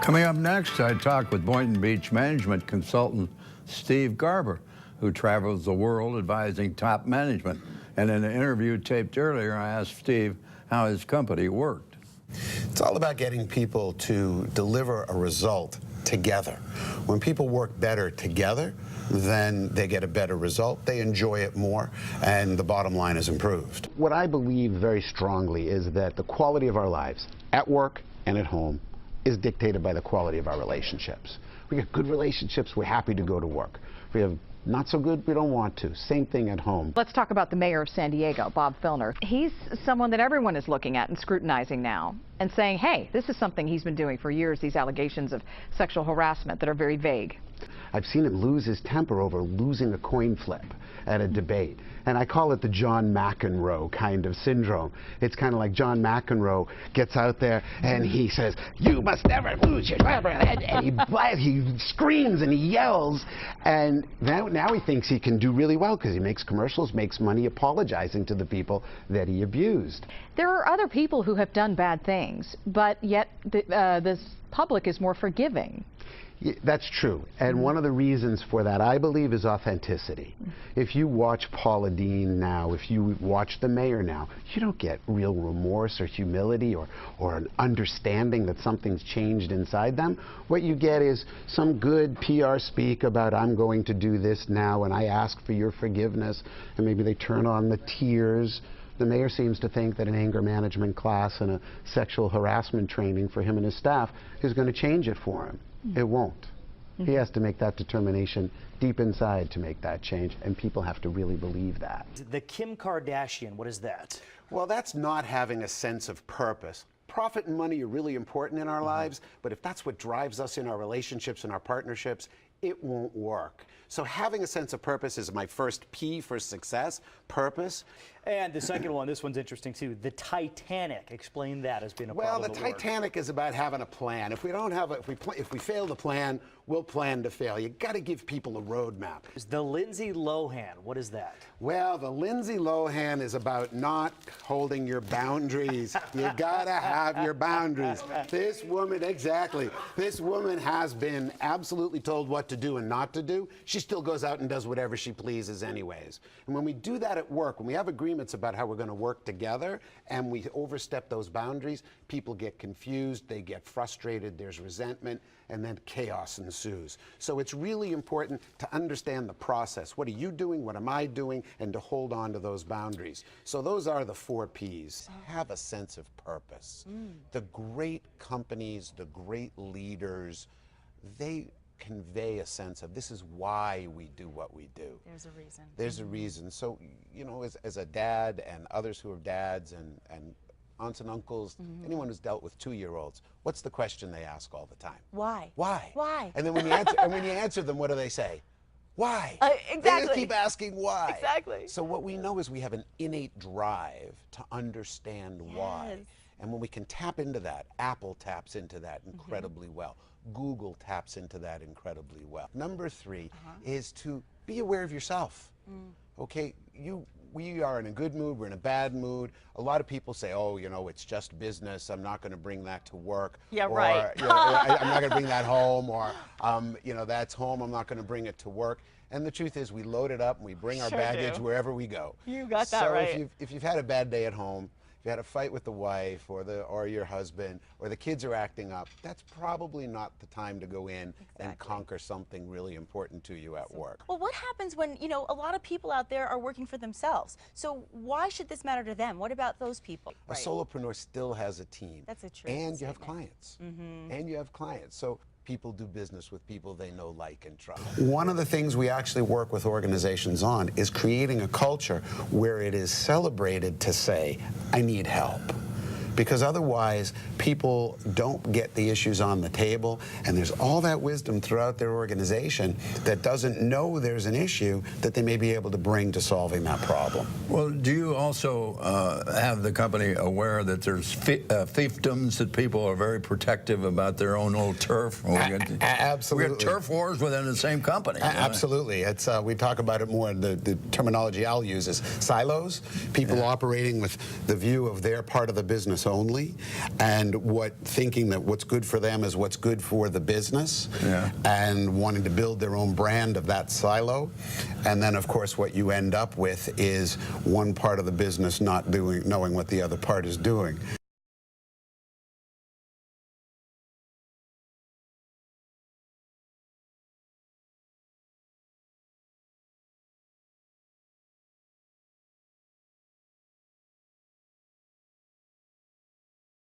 Coming up next, I talk with Boynton Beach management consultant Steve Garber, who travels the world advising top management. And in an interview taped earlier, I asked Steve how his company worked. It's all about getting people to deliver a result together. When people work better together, then they get a better result, they enjoy it more, and the bottom line is improved. What I believe very strongly is that the quality of our lives, at work and at home, is dictated by the quality of our relationships. We get good relationships, we're happy to go to work. We have not so good, we don't want to. Same thing at home. Let's talk about the mayor of San Diego, Bob Filner. He's someone that everyone is looking at and scrutinizing now and saying, hey, this is something he's been doing for years, these allegations of sexual harassment that are very vague. I've seen him lose his temper over losing a coin flip at a debate. And I call it the John McEnroe kind of syndrome. It's kind of like John McEnroe gets out there and he says, you must never lose your temper. And he screams and he yells. And now he thinks he can do really well because he makes commercials, makes money apologizing to the people that he abused. There are other people who have done bad things, but yet this public is more forgiving. That's true, and one of the reasons for that, I believe, is authenticity. If you watch Paula Deen now, if you watch the mayor now, you don't get real remorse or humility or an understanding that something's changed inside them. What you get is some good PR speak about, I'm going to do this now and I ask for your forgiveness, and maybe they turn on the tears. The mayor seems to think that an anger management class and a sexual harassment training for him and his staff is going to change it for him. It won't. He has to make that determination deep inside to make that change, and people have to really believe that. The Kim Kardashian, what is that? Well, that's not having a sense of purpose. Profit and money are really important in our lives, but if that's what drives us in our relationships and our partnerships, it won't work. So having a sense of purpose is my first P for success, purpose. And the second one, this one's interesting too, the Titanic. Explain that as being a problem. Well, the Titanic is about having a plan. If we don't have if we fail to plan, we'll plan to fail. You got to give people a roadmap. The Lindsay Lohan, what is that? Well, the Lindsay Lohan is about not holding your boundaries. You got to have your boundaries. This woman, exactly. This woman has been absolutely told what to do and not to do. She still goes out and does whatever she pleases anyways. And when we do that at work, when we have agreements about how we're going to work together and we overstep those boundaries, people get confused, they get frustrated, there's resentment, and then chaos ensues. So it's really important to understand the process. What are you doing? What am I doing? And to hold on to those boundaries. So those are the 4 Ps. Have a sense of purpose. The great companies, the great leaders, they convey a sense of this is why we do what we do. There's a reason. There's a reason. So, you know, as a dad and others who are dads and aunts and uncles, anyone who's dealt with 2-year-olds, what's the question they ask all the time? Why? Why? Why? And then when you answer them, what do they say? Why? Exactly. They just keep asking why. Exactly. So what we know is we have an innate drive to understand why. And when we can tap into that, Apple taps into that incredibly well. Google taps into that incredibly well. Number 3 is to be aware of yourself. Okay, we are in a good mood, we're in a bad mood. A lot of people say, oh, you know, it's just business, I'm not going to bring that to work. Yeah, or, right. You know, I'm not going to bring that home, or, you know, that's home, I'm not going to bring it to work. And the truth is, we load it up and we bring our baggage wherever we go. You got that right. So if you've had a bad day at home, if you had a fight with the wife or your husband, or the kids are acting up, that's probably not the time to go in and conquer something really important to you at work. Well, what happens when, you know, a lot of people out there are working for themselves? So why should this matter to them? What about those people? A solopreneur still has a team. That's a true And statement. you have clients. And you have clients. So people do business with people they know, like, and trust. One of the things we actually work with organizations on is creating a culture where it is celebrated to say, I need help. Because otherwise, people don't get the issues on the table, and there's all that wisdom throughout their organization that doesn't know there's an issue that they may be able to bring to solving that problem. Well, do you also have the company aware that there's fiefdoms, that people are very protective about their own little turf? Absolutely. We have turf wars within the same company. Absolutely. It's, we talk about it more, the terminology I'll use is silos, people operating with the view of their part of the business only, and thinking that what's good for them is what's good for the business, and wanting to build their own brand of that silo. And then, of course, what you end up with is one part of the business not knowing what the other part is doing.